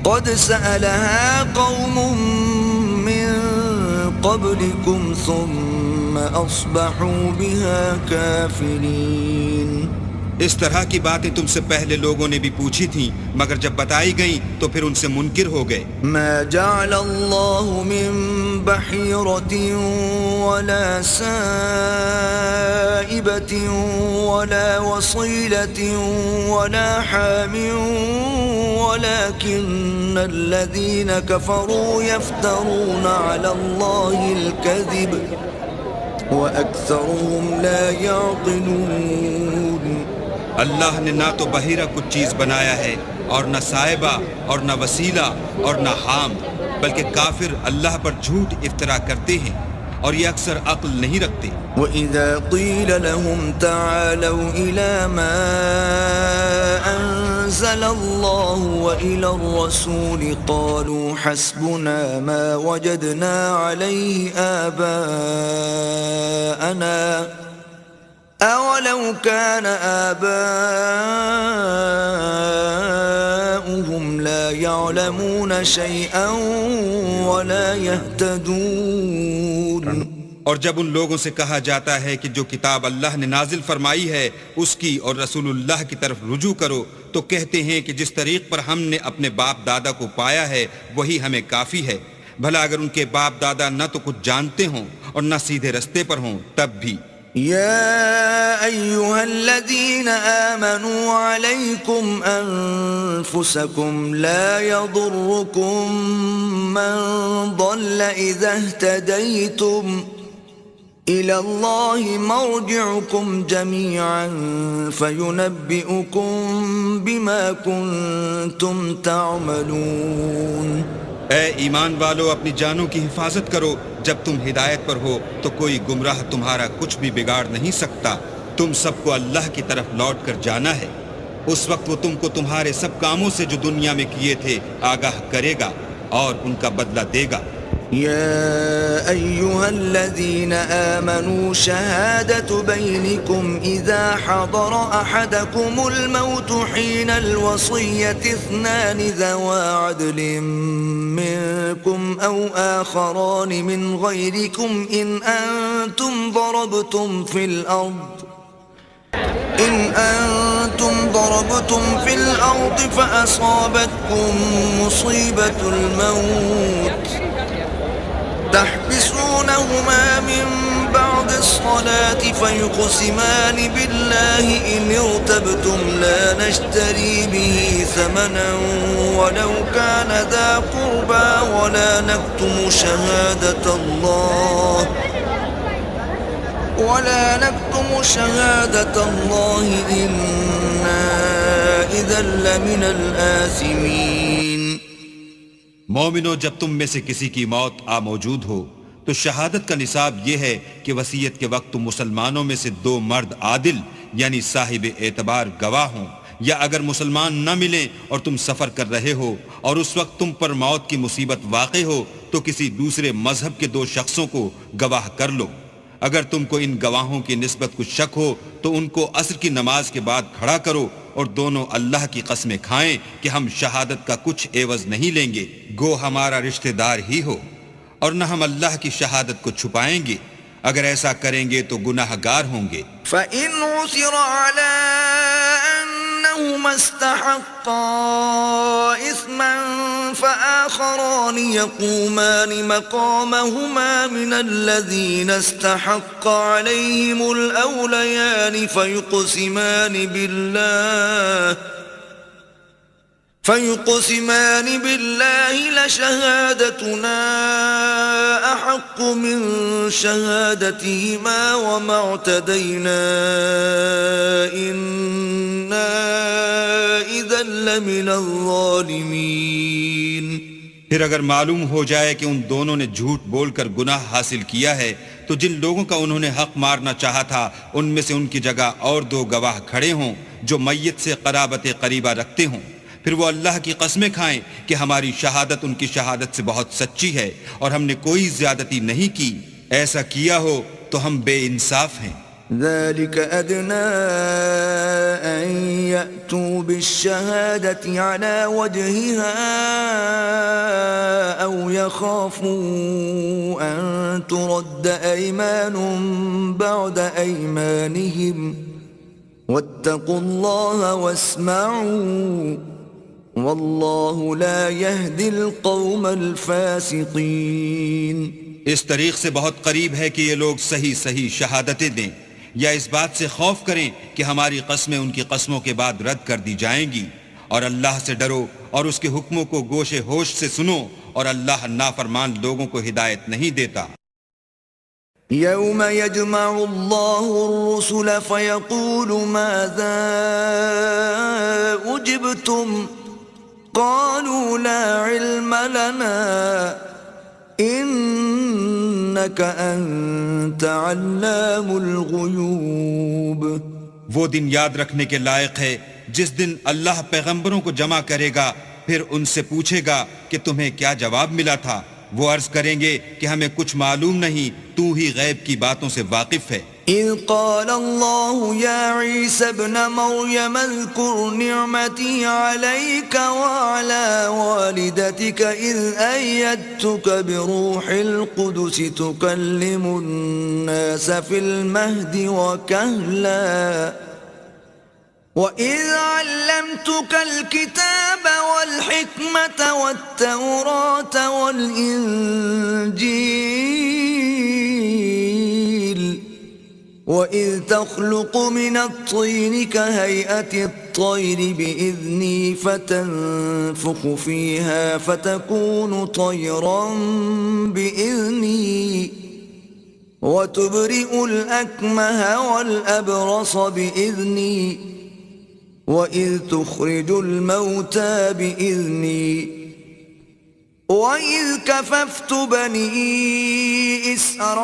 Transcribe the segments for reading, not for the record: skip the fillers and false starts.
قد سألها قوم من قبلكم ثم أصبحوا بها كافرين. اس طرح کی باتیں تم سے پہلے لوگوں نے بھی پوچھی تھیں، مگر جب بتائی گئیں تو پھر ان سے منکر ہو گئے. ما جعل الله من بحيرة ولا سائبة ولا وصيلة ولا حام ولكن الذين كفروا يفترون على الله الكذب وأكثرهم لا يعقلون. اللہ نے نہ تو بحیرہ کچھ چیز بنایا ہے اور نہ صائبہ اور نہ وسیلہ اور نہ حام، بلکہ کافر اللہ پر جھوٹ افطرا کرتے ہیں اور یہ اکثر عقل نہیں رکھتے. وَإِذَا قِيلَ لَهُمْ تَعَالَوْا إِلَى مَا أَنزَلَ اللَّهُ وَإِلَى الرَّسُولِ قَالُوا حَسْبُنَا مَا وَجَدْنَا عَلَيْهِ آبَاءَنَا أَوَلَوْ كَانَ آبَاؤُهُمْ لَا يَعْلَمُونَ شَيْئًا وَلَا يَهْتَدُونَ. اور جب ان لوگوں سے کہا جاتا ہے کہ جو کتاب اللہ نے نازل فرمائی ہے اس کی اور رسول اللہ کی طرف رجوع کرو، تو کہتے ہیں کہ جس طریق پر ہم نے اپنے باپ دادا کو پایا ہے وہی ہمیں کافی ہے. بھلا اگر ان کے باپ دادا نہ تو کچھ جانتے ہوں اور نہ سیدھے رستے پر ہوں تب بھی. يا أيها الذين آمنوا عليكم أنفسكم لا يضركم من ضل إذا اهتديتم إلى الله مرجعكم جميعا فينبئكم بما كنتم تعملون. اے ایمان والو، اپنی جانوں کی حفاظت کرو. جب تم ہدایت پر ہو تو کوئی گمراہ تمہارا کچھ بھی بگاڑ نہیں سکتا. تم سب کو اللہ کی طرف لوٹ کر جانا ہے. اس وقت وہ تم کو تمہارے سب کاموں سے جو دنیا میں کیے تھے آگاہ کرے گا اور ان کا بدلہ دے گا. يا أيها الذين آمنوا شهادة بينكم إذا حضر أحدكم الموت حين الوصية اثنان ذوى عدل منكم أو آخران من غيركم إن أنتم ضربتم في الأرض فأصابتكم مصيبة الموت تحبسونهما من بعد الصلاة فيقسمان بالله إن ارتبتم لا نشتري به ثمنا ولو كان ذا قربى ولا نكتم شهادة الله إنا إذا لمن الآثمين. مومنو، جب تم میں سے کسی کی موت آ موجود ہو تو شہادت کا نصاب یہ ہے کہ وصیت کے وقت تم مسلمانوں میں سے 2 مرد عادل یعنی صاحب اعتبار گواہ ہوں، یا اگر مسلمان نہ ملیں اور تم سفر کر رہے ہو اور اس وقت تم پر موت کی مصیبت واقع ہو تو کسی دوسرے مذہب کے 2 شخصوں کو گواہ کر لو. اگر تم کو ان گواہوں کی نسبت کچھ شک ہو تو ان کو عصر کی نماز کے بعد کھڑا کرو اور دونوں اللہ کی قسمیں کھائیں کہ ہم شہادت کا کچھ عوض نہیں لیں گے، گو ہمارا رشتہ دار ہی ہو، اور نہ ہم اللہ کی شہادت کو چھپائیں گے. اگر ایسا کریں گے تو گناہ گار ہوں گے. فَإِنْ عُثِرَ عَلَىٰ أَنَّهُمَا اسْتَحَقَّا إِثْمًا فَآخَرَانِ يَقُومَانِ مَقَامَهُمَا مِنَ الَّذِينَ استحق عَلَيْهِمُ الْأَوْلَيَانِ فيقسمان بالله لشهادتنا أحق من شهادتهما وما اعتدينا إنا إذا لمن الظالمين. پھر اگر معلوم ہو جائے کہ ان دونوں نے جھوٹ بول کر گناہ حاصل کیا ہے تو جن لوگوں کا انہوں نے حق مارنا چاہا تھا ان میں سے ان کی جگہ اور 2 گواہ کھڑے ہوں جو میت سے قرابت قریبہ رکھتے ہوں. پھر وہ اللہ کی قسمیں کھائیں کہ ہماری شہادت ان کی شہادت سے بہت سچی ہے اور ہم نے کوئی زیادتی نہیں کی. ایسا کیا ہو تو ہم بے انصاف ہیں. ذلك أدنى أن يأتوا بالشهادة على وجهها أو يخافوا أن ترد أيمان بعد أيمانهم واتقوا الله واسمعوا والله لا يهدي القوم الفاسقين. اس طریق سے بہت قریب ہے کہ یہ لوگ صحیح شہادتیں دیں، یا اس بات سے خوف کریں کہ ہماری قسمیں ان کی قسموں کے بعد رد کر دی جائیں گی، اور اللہ سے ڈرو اور اس کے حکموں کو گوش ہوش سے سنو، اور اللہ نافرمان لوگوں کو ہدایت نہیں دیتا. يوم يجمع الله الرسل فيقول ماذا أجبتم قالوا لا علم لنا إنك أنت علام الغيوب. وہ دن یاد رکھنے کے لائق ہے جس دن اللہ پیغمبروں کو جمع کرے گا، پھر ان سے پوچھے گا کہ تمہیں کیا جواب ملا تھا. وہ عرض کریں گے کہ ہمیں کچھ معلوم نہیں، تو ہی غیب کی باتوں سے واقف ہے. إذ قال الله يا عيسى ابن مريم اذكر نعمتي عليك وعلى والدتك إذ أيدتك بروح القدس تكلم الناس في المهد وكهلا وَإِذْ عَلَّمْتُكَ الْكِتَابَ وَالْحِكْمَةَ وَالتَّوْرَاةَ وَالْإِنْجِيلَ وَإِذْ تَخْلُقُ مِنَ الطِّينِ كَهَيْئَةِ الطَّيْرِ بِإِذْنِي فَتَنفُخُ فِيهَا فَتَكُونُ طَيْرًا بِإِذْنِي وَتُبْرِئُ الْأَكْمَهَ وَالْأَبْرَصَ بِإِذْنِي وَإِذْ تُخْرِجُ الْمَوْتَى بِإِذْنِي وَإِذْ كَفَفْتُ بَنِي إِسْرَائِيلَ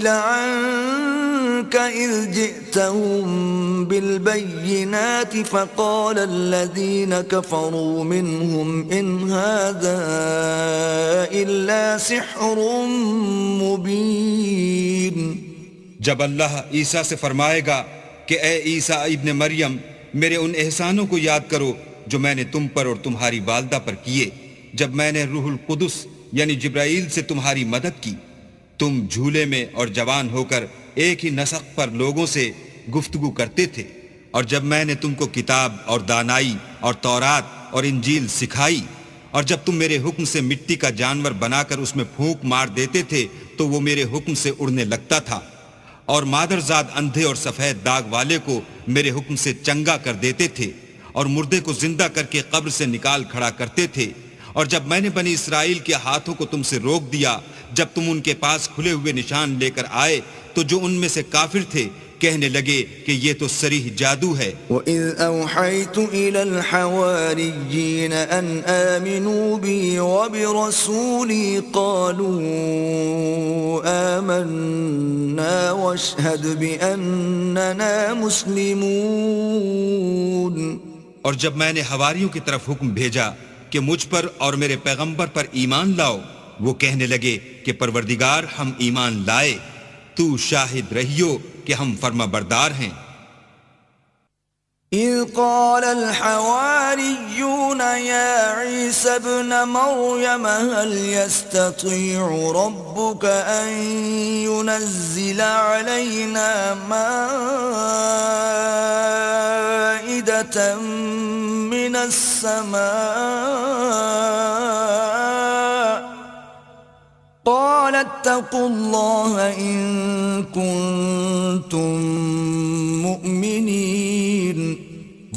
عَنْكَ إِذْ جِئْتَهُمْ بِالْبَيِّنَاتِ فَقَالَ الَّذِينَ كَفَرُوا مِنْهُمْ إِنْ هَذَا إِلَّا سِحْرٌ مُبِينٌ. جب اللہ عیسیٰ سے فرمائے گا کہ اے عیسیٰ ابن مریم، میرے ان احسانوں کو یاد کرو جو میں نے تم پر اور تمہاری والدہ پر کیے، جب میں نے روح القدس یعنی جبرائیل سے تمہاری مدد کی. تم جھولے میں اور جوان ہو کر ایک ہی نسق پر لوگوں سے گفتگو کرتے تھے، اور جب میں نے تم کو کتاب اور دانائی اور تورات اور انجیل سکھائی، اور جب تم میرے حکم سے مٹی کا جانور بنا کر اس میں پھونک مار دیتے تھے تو وہ میرے حکم سے اڑنے لگتا تھا، اور مادرزاد اندھے اور سفید داغ والے کو میرے حکم سے چنگا کر دیتے تھے، اور مردے کو زندہ کر کے قبر سے نکال کھڑا کرتے تھے. اور جب میں نے بنی اسرائیل کے ہاتھوں کو تم سے روک دیا، جب تم ان کے پاس کھلے ہوئے نشان لے کر آئے، تو جو ان میں سے کافر تھے کہنے لگے کہ یہ تو صریح جادو ہے. وَإِذْ أَوْحَيْتُ إِلَى الْحَوَارِيِّينَ أَنْ آمِنُوا بِي وَبِرَسُولِي قَالُوا آمَنَّا وَاشْهَدْ بِأَنَّنَا مُسْلِمُونَ. اور جب میں نے حواریوں کی طرف حکم بھیجا کہ مجھ پر اور میرے پیغمبر پر ایمان لاؤ، وہ کہنے لگے کہ پروردگار ہم ایمان لائے، تو شاہد رہیو کہ ہم فرما بردار ہیں. إذ قال الحواريون يا عيسى ابن مريم هل يستطيع ربك أن ينزل علينا مائدة من السماء قال اتقوا الله إن كنتم مؤمنين.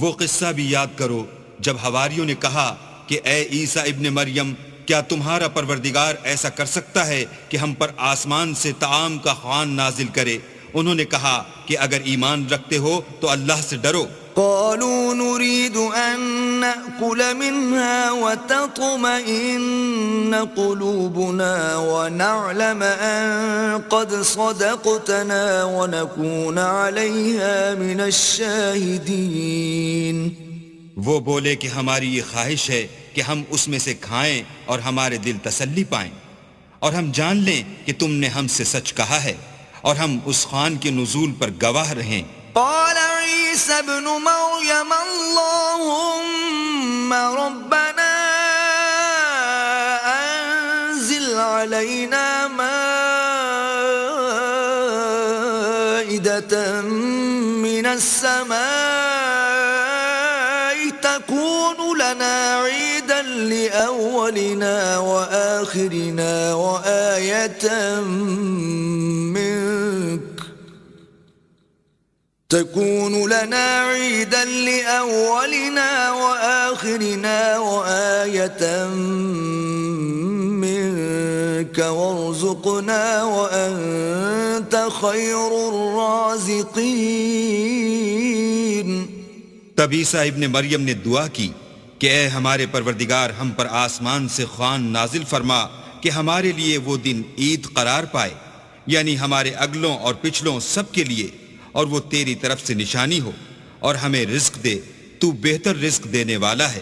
وہ قصہ بھی یاد کرو جب حواریوں نے کہا کہ اے عیسیٰ ابن مریم، کیا تمہارا پروردگار ایسا کر سکتا ہے کہ ہم پر آسمان سے طعام کا خوان نازل کرے؟ انہوں نے کہا کہ اگر ایمان رکھتے ہو تو اللہ سے ڈرو. قالوا نريد أن نأكل منها وتطمئن قلوبنا ونعلم أن قد صدقتنا ونكون عليها من الشاهدين. وہ بولے کہ ہماری یہ خواہش ہے کہ ہم اس میں سے کھائیں اور ہمارے دل تسلی پائیں، اور ہم جان لیں کہ تم نے ہم سے سچ کہا ہے اور ہم اس خوان کے نزول پر گواہ رہیں۔ قال عيسى ابن مريم اللهم ربنا أنزل علينا مائدة من السماء تكون لنا عيدا لأولنا وآخرنا وآية منك تكون لنا عيدا لأولنا وآخرنا وآية منك وارزقنا وأنت خير الرازقين۔ تب عیسیٰ ابن مریم نے دعا کی کہ اے ہمارے پروردگار، ہم پر آسمان سے خوان نازل فرما کہ ہمارے لیے وہ دن عید قرار پائے، یعنی ہمارے اگلوں اور پچھلوں سب کے لیے، اور وہ تیری طرف سے نشانی ہو، اور ہمیں رزق دے، تو بہتر رزق دینے والا ہے۔